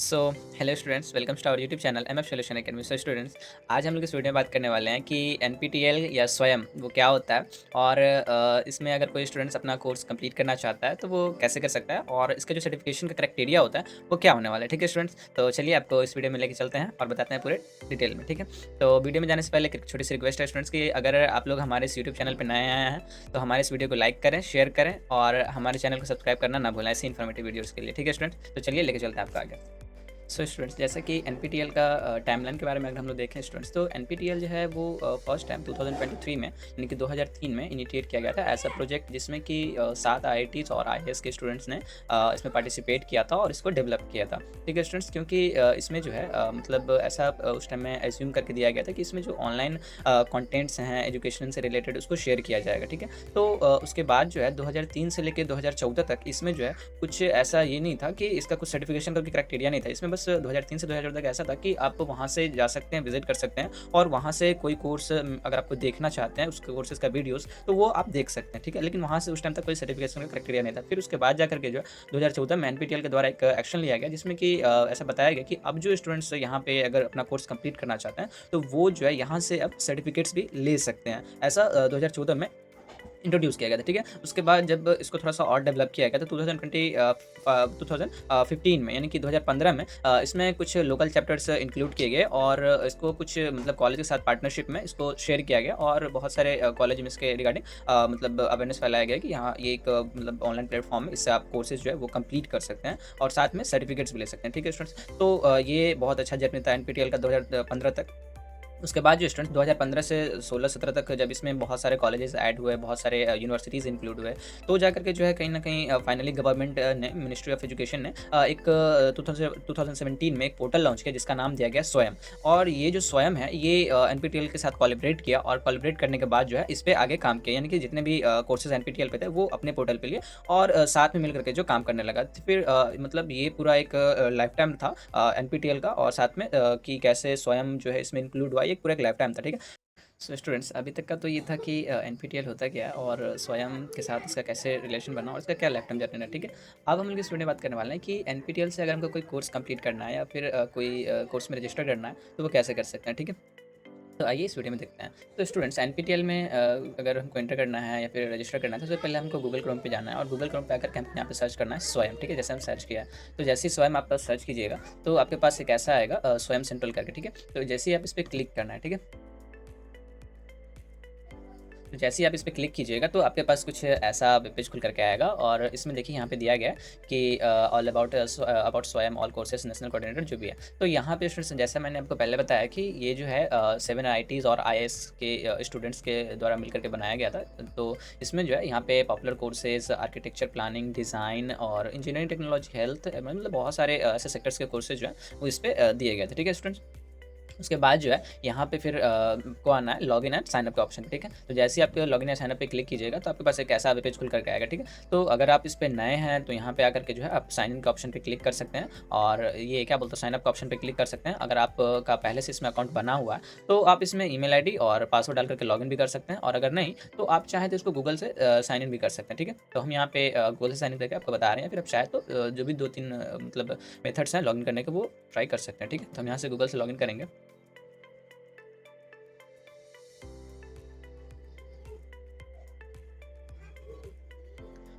So hello students, welcome to our YouTube channel MF solution academy. So students, आज हम लोग इस video में बात करने वाले हैं कि एनपीटीईएल या स्वयं वो क्या होता है और इसमें अगर कोई स्टूडेंट्स अपना कोर्स कंप्लीट करना चाहता है तो वो कैसे कर सकता है और इसका जो सर्टिफिकेशन का क्राइटेरिया होता है वो क्या होने वाला है। ठीक है स्टूडेंट्स, तो चलिए आपको इस वीडियो में लेके चलते हैं और बताते हैं पूरे डिटेल में। ठीक है, तो वीडियो में जाने से पहले एक छोटी सी रिक्वेस्ट है स्टूडेंट्स की, अगर आप लोग हमारे इस यूट्यूब चैनल पर नए आए हैं तो हमारे इस वीडियो को लाइक करें, शेयर करें और हमारे चैनल को सब्सक्राइब करना ना भूलें ऐसी इन्फॉर्मेटिव वीडियोज़ के लिए। ठीक है स्टूडेंट्स, तो चलिए लेके चलते हैं आपको आगे। सो स्टूडेंट्स, जैसा कि एनपीटीईएल का टाइमलाइन के बारे में अगर हम लोग देखें स्टूडेंट्स, तो एनपीटीईएल जो है वो फर्स्ट टाइम 2023 में यानी कि 2003 में इनिशिएट किया गया था ऐसा प्रोजेक्ट, जिसमें कि 7 आईआईटीज़ और आईएएस के स्टूडेंट्स ने इसमें पार्टिसिपेट किया था और इसको डेवलप किया था। ठीक है स्टूडेंट्स, क्योंकि इसमें जो है मतलब ऐसा उस टाइम में एज्यूम करके दिया गया था कि इसमें जो ऑनलाइन कंटेंट्स हैं एजुकेशन से रिलेटेड उसको शेयर किया जाएगा। ठीक है, तो उसके बाद जो है 2003 से लेकर 2014 तक इसमें जो है कुछ ऐसा ये नहीं था कि इसका कुछ सर्टिफिकेशन का भी क्राइटेरिया नहीं था। इसमें बस 2003 से 2014 तक ऐसा था कि आप वहाँ से जा सकते हैं, विजिट कर सकते हैं और वहाँ से कोई कोर्स अगर आपको देखना चाहते हैं उसके कोर्सेज का वीडियोस तो वो आप देख सकते हैं। ठीक है, लेकिन वहाँ से उस टाइम तक कोई सर्टिफिकेशन का क्राइटेरिया नहीं था। फिर उसके बाद जाकर के जो है 2014 में एनपीटीईएल के द्वारा एक एक्शन लिया गया, जिसमें कि ऐसा बताया गया कि अब जो स्टूडेंट्स यहाँ पे अगर अपना कोर्स कंप्लीट करना चाहते हैं तो वो जो है यहाँ से अब सर्टिफिकेट्स भी ले सकते हैं। ऐसा 2014 में इंट्रोड्यूस किया गया था। ठीक है, उसके बाद जब इसको थोड़ा-सा और डेवलप किया गया तो 2015 में यानी कि 2015 में इसमें कुछ लोकल चैप्टर्स इंक्लूड किए गए और इसको कुछ मतलब कॉलेज के साथ पार्टनरशिप में इसको शेयर किया गया और बहुत सारे कॉलेज में इसके रिगार्डिंग मतलब अवेयरनेस फैलाया गया कि यहाँ ये एक मतलब ऑनलाइन प्लेटफॉर्म है, इससे आप कोर्सेज जो है वो कंप्लीट कर सकते हैं और साथ में सर्टिफिकेट्स भी ले सकते हैं। ठीक है स्टूडेंट्स, तो ये बहुत अच्छा जर्नी था एनपीटीईएल का 2015 तक। उसके बाद जो स्टूडेंट्स 2015 से 16-17 तक जब इसमें बहुत सारे कॉलेजेस ऐड हुए, बहुत सारे यूनिवर्सिटीज़ इंक्लूड हुए, तो जाकर के जो है कहीं न कहीं फाइनली गवर्नमेंट ने, मिनिस्ट्री ऑफ एजुकेशन ने एक 2017 में एक पोर्टल लॉन्च किया जिसका नाम दिया गया स्वयं। और ये जो स्वयं है ये एनपीटीईएल के साथ कोलैबोरेट किया और कोलैबोरेट करने के बाद जो है इस पे आगे काम किया, यानी कि जितने भी कोर्सेज़ एनपीटीईएल पे थे वो अपने पोर्टल पे लिए और साथ में मिल कर के जो काम करने लगा। तो फिर मतलब ये पूरा एक लाइफ टाइम था एनपीटीईएल का और साथ में कि कैसे स्वयं जो है इसमें इंक्लूड हुआ, ये पूरा एक लाइफ टाइम था। ठीक है, सो स्टूडेंट्स, अभी तक का तो ये था कि एनपीटीईएल होता क्या है और स्वयं के साथ इसका कैसे रिलेशन बना और इसका क्या लाइफ टाइम जर्नी है। ठीक है, अब हम लोग इस वीडियो में बात करने वाले हैं कि एनपीटीईएल से अगर हमको कोई कोर्स कंप्लीट करना है या फिर कोई कोर्स में रजिस्टर करना है तो वो कैसे कर सकते हैं। ठीक है, तो आइए इस वीडियो में देखते हैं। तो स्टूडेंट्स, एनपीटीईएल में अगर हमको एंटर करना है या फिर रजिस्टर करना है तो सबसे पहले हमको गूगल क्रोम पे जाना है और गूगल क्रोम पे आकर के हमको यहाँ पे सर्च करना है स्वयं। ठीक है, जैसे हम सर्च किया तो जैसे ही स्वयं आप सर्च कीजिएगा तो आपके पास एक ऐसा आएगा स्वयं सेंट्रल करके। ठीक है, तो जैसे ही आप इस पर क्लिक करना है, ठीक है, तो जैसे ही आप इस पे क्लिक कीजिएगा तो आपके पास कुछ ऐसा वेब पेज खुल करके आएगा और इसमें देखिए यहाँ पे दिया गया है कि ऑल अबाउट स्वयं ऑल कोर्सेज नेशनल कोऑर्डिनेटर जो भी है। तो यहाँ पे स्टूडेंट्स, जैसा मैंने आपको पहले बताया कि ये जो है 7 आईआईटीज़ और आईएएस के स्टूडेंट्स के द्वारा मिल करके बनाया गया था। तो इसमें जो है यहाँ पे popular courses architecture, planning, design और इंजीनियरिंग, टेक्नोलॉजी, हेल्थ, मतलब बहुत सारे ऐसे सेक्टर्स के कोर्सेज जो हैं वो इस पे दिए गए थे। ठीक है स्टूडेंट्स, उसके बाद जो है यहाँ पे फिर को आना है लॉगिन एंड साइन अप के ऑप्शन पे। ठीक है, तो जैसे ही आप लॉगिन एंड साइन अप पे क्लिक कीजिएगा तो आपके पास एक ऐसा वेब पेज खुल करके आएगा। ठीक है, तो अगर आप इस पे नए हैं तो यहाँ पे आकर के जो है आप साइन इन के ऑप्शन पे क्लिक कर सकते हैं और ये क्या बोलते हैं साइन अप के ऑप्शन पे क्लिक कर सकते हैं। अगर आपका पहले से इसमें अकाउंट बना हुआ है तो आप इसमें ईमेल आईडी और पासवर्ड डाल करके लॉगिन भी कर सकते हैं और अगर नहीं तो आप चाहें तो इसको गूगल से साइन इन भी कर सकते हैं। ठीक है, तो हम यहाँ पे गूगल से साइन इन करके आपको बता रहे हैं, फिर आप चाहे तो जो भी 2-3 मतलब मेथड्स हैं लॉगिन करने के वो ट्राई कर सकते हैं। ठीक है, तो हम यहाँ से गूगल से लॉगिन करेंगे।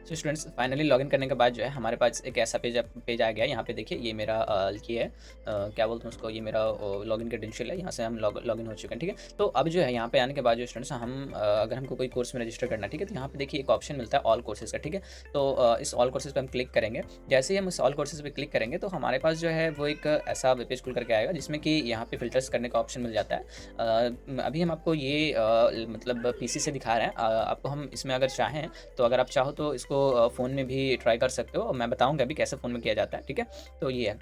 तो स्टूडेंट्स, फाइनली लॉगिन करने के बाद जो है हमारे पास एक ऐसा पेज आ गया है। यहाँ पे देखिए ये मेरा ये है क्या बोलते हैं उसको, ये मेरा लॉगिन क्रेडेंशियल है, यहाँ से हम लॉगिन हो चुके हैं। ठीक है, तो अब जो है यहाँ पे आने के बाद जो स्टूडेंट्स हम अगर हमको कोई कोर्स में रजिस्टर करना है, ठीक है, तो यहाँ पे देखिए एक ऑप्शन मिलता है ऑल कोर्सेज का। ठीक है, तो इस ऑल कोर्सेज पर हम क्लिक करेंगे। जैसे ही हम इस ऑल कोर्सेज पर क्लिक करेंगे तो हमारे पास जो है वो एक ऐसा वेब पेज खुल करके आएगा जिसमें कि यहाँ पे फिल्टर्स करने का ऑप्शन मिल जाता है। अभी हम आपको ये मतलब पीसी से दिखा रहे हैं, आपको हम इसमें अगर चाहें तो अगर आप चाहो तो इसको फ़ोन में भी ट्राई कर सकते हो, मैं बताऊँगा अभी कैसे फ़ोन में किया जाता है। ठीक है, तो ये है।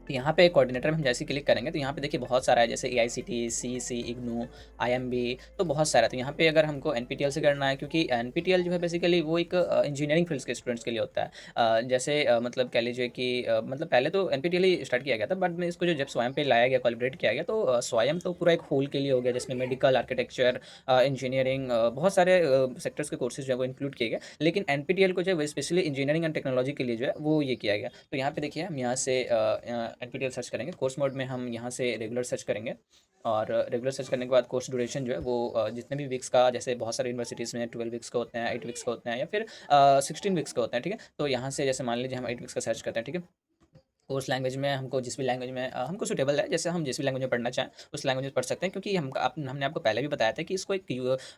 तो यहाँ पे कोऑर्डिनेटर में हम जैसे ही क्लिक करेंगे तो यहाँ पे देखिए बहुत सारा है, जैसे एआईसीटी, सीईसी, इग्नू, आईएमबी, तो बहुत सारा है। तो यहाँ पे अगर हमको एनपीटीईएल से करना है, क्योंकि एनपीटीईएल जो है बेसिकली वो एक इंजीनियरिंग फील्ड्स के स्टूडेंट्स के लिए होता है। जैसे मतलब कह लीजिए कि मतलब पहले तो एनपीटीईएल ही स्टार्ट किया गया था, बट में इसको जो जब स्वयं पे लाया गया, कोलैबोरेट किया गया तो स्वयं तो पूरा एक होल के लिए हो गया, जिसमें मेडिकल, आर्किटेक्चर, इंजीनियरिंग, बहुत सारे सेक्टर्स के कोर्सेज जो है वो इंक्लूड किए गए। लेकिन एनपीटीईएल को जो है वो स्पेशली इंजीनियरिंग एंड टेक्नोलॉजी के लिए जो है वो ये किया गया। तो यहाँ पे देखिए हम यहाँ से एनपीटीईएल सर्च करेंगे। कोर्स मोड में हम यहाँ से रेगुलर सर्च करेंगे और रेगुलर सर्च करने के बाद कोर्स ड्यूरेशन जो है वो जितने भी वीक्स का, जैसे बहुत सारे यूनिवर्सिटीज़ में 12 वीक्स का होते हैं, 8 वीक्स का होते हैं या फिर 16 वीक्स का होता है, ठीक है। तो यहाँ से जैसे मान लीजिए हम 8 वीक्स का सर्च करते हैं, ठीक है। उस लैंग्वेज में हमको जिस भी लैंग्वेज में हमको सूटेबल है, जैसे हम जिस भी लैंग्वेज में पढ़ना चाहें उस लैंग्वेज में पढ़ सकते हैं, क्योंकि हमने आपको पहले भी बताया था कि इसको एक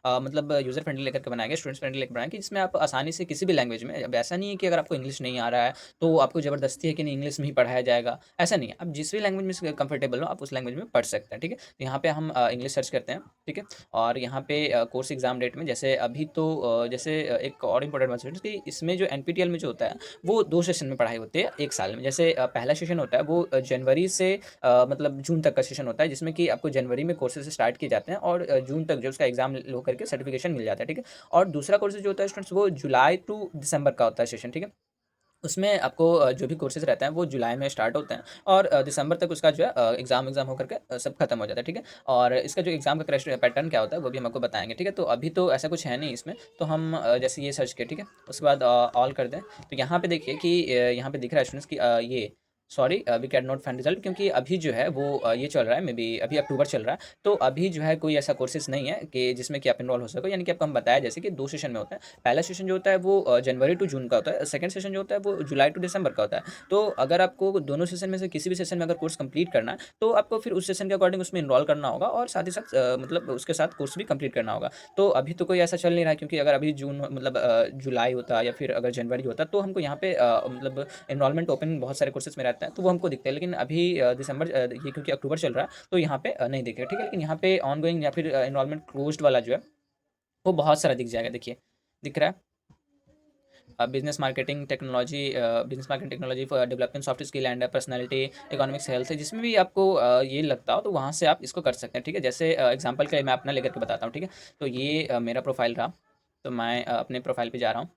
मतलब यूज़र फ्रेंडली लेकर के बनाया गया, स्टूडेंट्स फ्रेंडली लेकर बनाया कि जिसमें आप आसानी से किसी भी लैंग्वेज में, अब ऐसा नहीं है कि अगर आपको इंग्लिश नहीं आ रहा है तो आपको ज़बरदस्ती है कि नहीं इंग्लिश में ही पढ़ाया जाएगा, ऐसा नहीं है। आप जिस भी लैंग्वेज में कंफर्टेबल हो आप उस लैंग्वेज में पढ़ सकते हैं, ठीक है। तो यहाँ पे हम इंग्लिश सर्च करते हैं, ठीक है। और यहाँ पे कोर्स एग्जाम डेट में जैसे अभी तो जैसे एक और इंपॉर्टेंट बात है कि इसमें जो एनपीटीईएल में जो होता है वो 2 सेशन में पढ़ाई होती है 1 साल में। जैसे पहला सेशन होता है वो जनवरी से मतलब जून तक का सेशन होता है, जिसमें कि आपको जनवरी में कोर्सेज़ स्टार्ट किए जाते हैं और जून तक जो उसका एग्ज़ाम लो करके सर्टिफिकेशन मिल जाता है, ठीक है। और दूसरा कोर्सेज़ जो होता है स्टूडेंट्स वो जुलाई टू दिसंबर का होता है सेशन, ठीक है। उसमें आपको जो भी कोर्सेज़ रहते हैं वो जुलाई में स्टार्ट होते हैं और दिसंबर तक उसका जो है एग्ज़ाम हो करके सब खत्म हो जाता है, ठीक है। और इसका जो एग्ज़ाम का क्रैश पैटर्न क्या होता है वो भी हम आपको बताएँगे, ठीक है। तो अभी तो ऐसा कुछ है नहीं इसमें, तो हम जैसे ये सर्च किया, ठीक है। उसके बाद ऑल कर दें, तो यहाँ पे देखिए कि यहाँ पे दिख रहा है स्टूडेंट्स कि ये sorry we can not find result, क्योंकि अभी जो है वो ये चल रहा है, मे बी अभी अक्टूबर चल रहा है, तो अभी जो है कोई ऐसा कोर्सेज़ नहीं है कि जिसमें कि आप इनरोल हो सको। यानी कि आपको हम बताया जैसे कि 2 सेशन में होता है। पहला सेशन जो होता है वो जनवरी टू जून का होता है, सेकंड सेशन जो होता है वो जुलाई टू दिसंबर का होता है। तो अगर आपको दोनों सेशन में से किसी भी सेशन में अगर कोर्स कंप्लीट करना है, तो आपको फिर उस सेशन के अकॉर्डिंग उसमें इनरोल करना होगा और साथ ही साथ मतलब उसके साथ कोर्स भी कंप्लीट करना होगा। तो अभी तो कोई ऐसा चल नहीं रहा है, क्योंकि अगर अभी जून मतलब जुलाई होता या फिर अगर जनवरी होता तो हमको यहाँ पे मतलब एनरोलमेंट ओपन बहुत सारे कोर्सेज में रहता है तो वो हमको दिखते हैं। लेकिन अभी दिसंबर ये क्योंकि अक्टूबर चल रहा है तो यहाँ पे नहीं दिखेगा, ठीक है। लेकिन यहाँ पे ऑन गोइंग या फिर एनरोलमेंट क्लोज्ड वाला जो है वो बहुत सारा दिख जाएगा, देखिए दिख रहा है। Business marketing technology for developing soft skill and personality, economics, health, जिसमें भी आपको ये लगता हो तो वहाँ से आप इसको कर सकते हैं, ठीक है। जैसे एग्जांपल के लिए मैं अपना लेकर के बताता हूँ, ठीक है। तो ये मेरा प्रोफाइल रहा, तो मैं अपने प्रोफाइल पे जा रहा हूँ।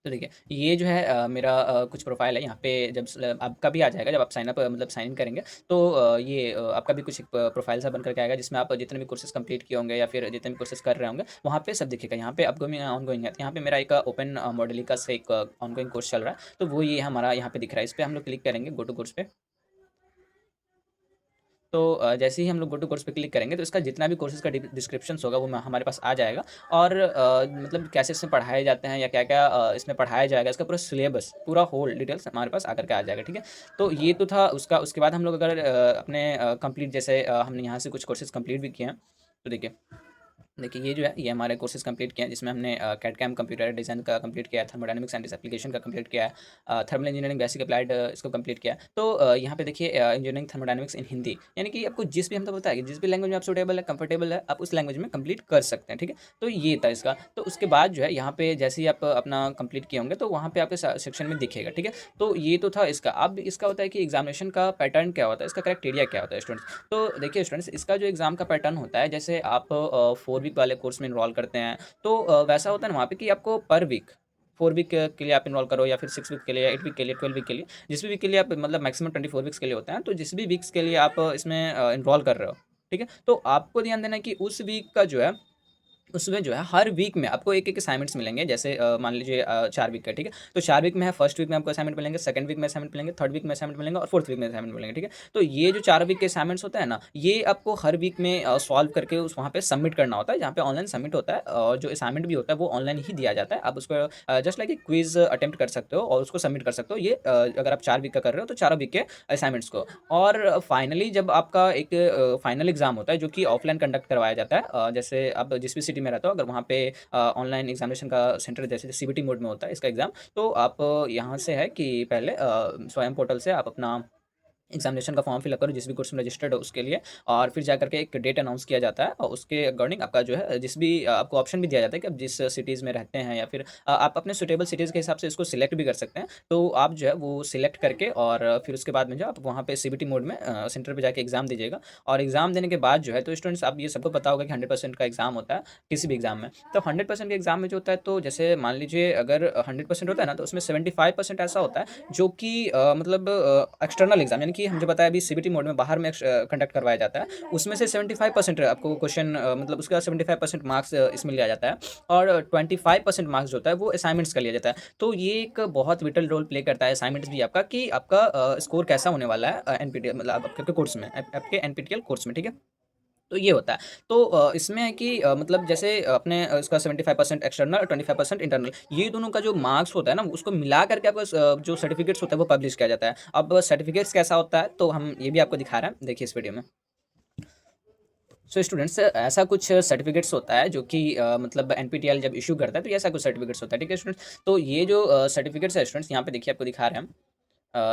तो देखिए ये जो है मेरा कुछ प्रोफाइल है यहाँ पे। जब आपका भी आ जाएगा, जब आप साइन अप मतलब साइन इन करेंगे तो ये आपका भी कुछ एक प्रोफाइल सा बन करके आएगा, जिसमें आप जितने भी कोर्सेज कंप्लीट किए होंगे या फिर जितने भी कोर्सेज कर रहे होंगे वहाँ पे सब दिखेगा। यहाँ पे आपको ऑन गोइंग है, यहाँ पे मेरा एक ओपन मॉडलिका से एक ऑन गोइंग कोर्स चल रहा है, तो वो ये हमारा यहाँ पे दिख रहा है। इस पर हम लोग क्लिक करेंगे गो टू कोर्स पे। तो जैसे ही हम लोग गो टू कोर्स पे क्लिक करेंगे तो इसका जितना भी कोर्सेज़ का डिस्क्रिप्शंस होगा वो हमारे पास आ जाएगा। और मतलब कैसे इसमें पढ़ाए जाते हैं या क्या-क्या इसमें पढ़ाया जाएगा, इसका पूरा सिलेबस, पूरा होल डिटेल्स हमारे पास आकर के आ जाएगा, ठीक है। तो ये तो था उसका। उसके बाद हम लोग अगर अपने कंप्लीट जैसे हमने यहाँ से कुछ कोर्सेज़ कंप्लीट भी किए हैं, तो देखिए ये जो है ये हमारे कोर्सेज कंप्लीट किए हैं, जिसमें हमने कैड कैम कंप्यूटर डिज़ाइन का कंप्लीट किया है, थर्मोडायनामिक्स एंड एप्लीकेशन का कंप्लीट किया है, थर्मल इंजीनियरिंग बेसिक अप्लाइड इसको कंप्लीट किया है। तो यहाँ पे देखिए इंजीनियरिंग थर्मोडायनामिक्स इन हिंदी, यानी कि आपको जिस भी हम तो बताया कि जिस भी लैंग्वेज में आप सूटेबल है, कंफर्टेबल है, आप उस लैंग्वेज में कंप्लीट कर सकते हैं, ठीक है। तो ये था इसका। तो उसके बाद जो है यहाँ पे जैसे ही आप अपना कंप्लीट किए होंगे तो वहाँ पे आपके सेक्शन में दिखेगा, ठीक है। तो ये तो था इसका। अब इसका होता है कि एग्जामिनेशन का पैटर्न क्या होता है, इसका क्राइटेरिया क्या होता है स्टूडेंट्स। तो देखिए स्टूडेंट्स, इसका जो एग्ज़ाम का पैटर्न होता है, जैसे आप 4 वीक वाले कोर्स में इनरोल करते हैं तो वैसा होता है ना वहाँ पे कि आपको पर वीक 4 वीक के लिए आप इनरोल करो या फिर 6 वीक के लिए या 8 वीक के लिए 12 वीक के लिए, जिस भी वीक के लिए आप मतलब मैक्सिमम 24 वीक्स के लिए होता है, तो जिस भी वीक्स के लिए आप इसमें इनरोल कर रहे हो, ठीक है। तो आपको ध्यान देना है कि उस वीक का जो है उसमें जो है हर वीक में आपको एक-एक असाइनमेंट्स मिलेंगे। जैसे मान लीजिए 4 वीक का, ठीक है? तो 4 वीक में है, फर्स्ट वीक में आपको असाइनमेंट मिलेंगे, सेकंड वीक में असाइनमेंट मिलेंगे, थर्ड वीक में असाइनमेंट मिलेंगे और फोर्थ वीक में असाइनमेंट मिलेंगे, ठीक है? तो ये जो 4 वीक के असाइनमेंट्स होते हैं ना, ये आपको हर वीक में सॉल्व करके उस वहाँ पे सबमिट करना होता है, जहाँ पे ऑनलाइन सबमिट होता है और जो असाइनमेंट भी होता है वो ऑनलाइन ही दिया जाता है। आप उसको जस्ट लाइक एक क्विज़ अटेम्प्ट कर सकते हो और उसको सबमिट कर सकते हो। ये अगर आप 4 वीक का कर रहे हो तो चारों वीक के असाइनमेंट्स को। और फाइनली जब आपका एक फाइनल एग्ज़ाम होता है जो कि ऑफलाइन कंडक्ट करवाया जाता है, जैसे आप जिस भी सिटी में रहते हो, अगर वहाँ पे ऑनलाइन एग्जामिनेशन का सेंटर जैसे सीबीटी मोड में होता है इसका एग्ज़ाम, तो आप यहाँ से है कि पहले स्वयं पोर्टल से आप अपना एग्जामिनेशन का फॉर्म फिलअप करो जिस भी कोर्स में रजिस्टर्ड हो उसके लिए, और फिर जाकर के एक डेट अनाउंस किया जाता है और उसके अकॉर्डिंग आपका जो है जिस भी आपको ऑप्शन भी दिया जाता है कि आप जिस सिटीज़ में रहते हैं या फिर आप अपने सुटेबल सिटीज़ के हिसाब से इसको सिलेक्ट भी कर सकते हैं। तो आप जो है वो सिलेक्ट करके और फिर उसके बाद में जो आप वहाँ पे सीबीटी मोड में सेंटर पे जाके एग्ज़ाम दीजिएगा। और एग्ज़ाम देने के बाद जो है तो स्टूडेंट्स, आप ये सबको पता होगा कि 100% का एग्ज़ाम होता है किसी भी एग्ज़ाम में। तो 100% के एग्ज़ाम में जो होता है, तो जैसे मान लीजिए अगर 100% होता है ना, तो उसमें 75% ऐसा होता है जो कि मतलब एक्सटर्नल एग्ज़ाम, यानी कि हम जो बताया अभी सीबीटी मोड में बाहर में कंडक्ट करवाया जाता है, उसमें से 75% आपको क्वेश्चन मतलब उसका 75% मार्क्स इसमें लिया जाता है और 25% मार्क्स जो होता है वो असाइनमेंट्स का लिया जाता है। तो ये एक बहुत विटल रोल प्ले करता है असाइनमेंट्स भी आपका कि आपका स्कोर कैसा होने वाला है एनपीटीईएल मतलब आपके कोर्स में आपके एनपीटीईएल कोर्स में, ठीक है? तो ये होता है। तो इसमें है कि मतलब जैसे अपने इसका 75% एक्सटर्नल और 25% इंटरनल, ये दोनों का जो मार्क्स होता है ना, उसको मिला करके आपका जो सर्टिफिकेट्स होता है वो पब्लिश किया जाता है। अब सर्टिफिकेट्स कैसा होता है तो हम ये भी आपको दिखा रहे हैं, देखिए इस वीडियो में। सो स्टूडेंट्स ऐसा कुछ सर्टिफिकेट्स होता है जो कि मतलब एनपीटीईएल जब इश्यू करता है तो ये ऐसा कुछ सर्टिफिकेट्स होता है, ठीक है स्टूडेंट्स? तो ये जो सर्टिफिकेट्स है स्टूडेंट्स, यहाँ पे देखिए आपको दिखा रहे हैं हम।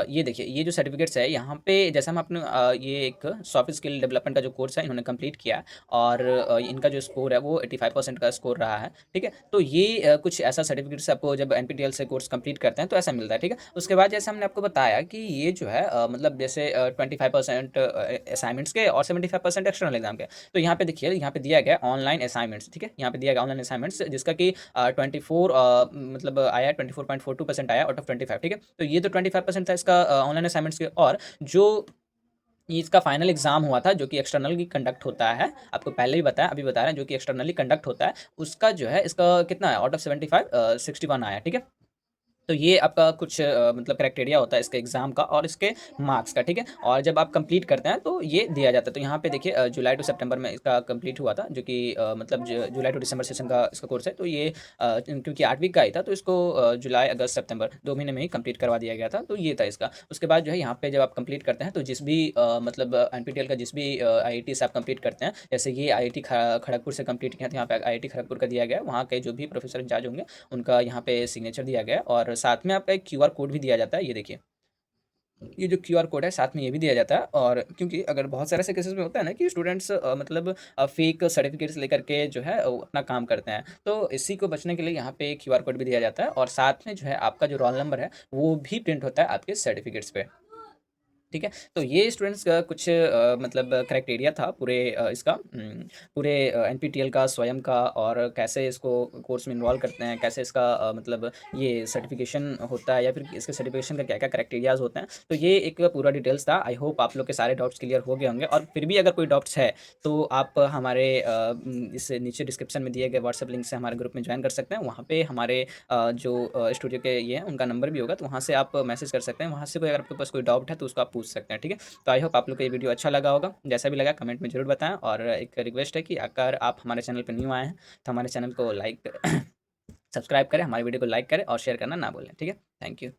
ये देखिए, ये जो सर्टिफिकेट्स है यहाँ पे जैसे हम अपने ये एक सॉफ्ट स्किल डेवलपमेंट का जो कोर्स है इन्होंने कंप्लीट किया है और इनका जो स्कोर है वो 85% का स्कोर रहा है, ठीक है? तो ये कुछ ऐसा सर्टिफिकेट्स आपको जब एनपीटीईएल से कोर्स कंप्लीट करते हैं तो ऐसा मिलता है, ठीक है? उसके बाद जैसे हमने आपको बताया कि ये जो है मतलब जैसे 25% असाइनमेंट्स के और 75% एक्सटर्नल एग्जाम के। तो यहाँ पे देखिए, यहाँ पे दिया गया ऑनलाइन असाइनमेंट्स, ठीक है? यहाँ पे दिया गया ऑनलाइन असाइनमेंट्स जिसका कि 24 मतलब आया 24.42% आया आउट ऑफ 25, ठीक है? तो ये तो 25% था इसका ऑनलाइन असाइनमेंट्स के। और जो ये इसका फाइनल एग्जाम हुआ था जो कि एक्सटर्नली कंडक्ट होता है, आपको पहले ही बताया, अभी बता रहे हैं, जो कि एक्सटर्नली कंडक्ट होता है, उसका जो है इसका कितना है आउट ऑफ 75 61 आया, ठीक है? तो ये आपका कुछ मतलब क्राइटेरिया होता है इसके एग्ज़ाम का और इसके मार्क्स का, ठीक है? और जब आप कंप्लीट करते हैं तो ये दिया जाता है। तो यहाँ पे देखिए जुलाई टू सितंबर में इसका कंप्लीट हुआ था जो कि मतलब जुलाई टू दिसंबर सेशन का इसका कोर्स है। तो ये क्योंकि 8 वीक का ही था तो इसको जुलाई, अगस्त, सितंबर 2 महीने में ही कंप्लीट करवा दिया गया था। तो ये था इसका। उसके बाद जो है यहाँ पे जब आप कंप्लीट करते हैं तो जिस भी मतलब एनपीटीईएल का जिस भी आईआईटी से आप कंप्लीट करते हैं, जैसे ये आईआईटी खड़गपुर से कंप्लीट किया था, यहाँ पे आईआईटी खड़गपुर का दिया गया है। वहाँ के जो भी प्रोफेसर इंचार्ज होंगे उनका यहाँ पे सिग्नेचर दिया गया है और साथ में आपका एक क्यूआर कोड भी दिया जाता है, ये देखिए। ये जो क्यूआर कोड है साथ में ये भी दिया जाता है। और क्योंकि अगर बहुत सारे ऐसे केसेस में होता है ना कि स्टूडेंट्स मतलब फेक सर्टिफिकेट्स लेकर के जो है अपना काम करते हैं, तो इसी को बचने के लिए यहाँ पे क्यूआर कोड भी दिया जाता है और साथ में जो है आपका जो रोल नंबर है वो भी प्रिंट होता है आपके सर्टिफिकेट्स पे, ठीक है? तो ये स्टूडेंट्स का कुछ मतलब क्राइटेरिया था पूरे इसका पूरे एनपीटीईएल का स्वयं का, और कैसे इसको कोर्स में इन्वॉल्व करते हैं, कैसे इसका मतलब ये सर्टिफिकेशन होता है या फिर इसके सर्टिफिकेशन का क्या-क्या क्राइटेरियाज़ होते हैं। तो ये एक पूरा डिटेल्स था। आई होप आप लोग के सारे डाउट्स क्लियर हो गए होंगे, और फिर भी अगर कोई डाउट्स है तो आप हमारे इस नीचे डिस्क्रिप्शन में दिए गए व्हाट्सएप लिंक से हमारे ग्रुप में ज्वाइन कर सकते हैं। वहाँ पे हमारे जो स्टूडियो के ये हैं उनका नंबर भी होगा, तो वहाँ से आप मैसेज कर सकते हैं। वहाँ से कोई अगर आपके पास कोई डाउट है तो उसको आप पूछ सकते हैं, ठीक है? तो आई होप आप लोग को ये वीडियो अच्छा लगा होगा। जैसा भी लगा कमेंट में ज़रूर बताएँ, और एक रिक्वेस्ट है कि अगर आप हमारे चैनल पे न्यू आए हैं तो हमारे चैनल को लाइक सब्सक्राइब करें, हमारी वीडियो को लाइक करें और शेयर करना ना भूलें, ठीक है? Thank you.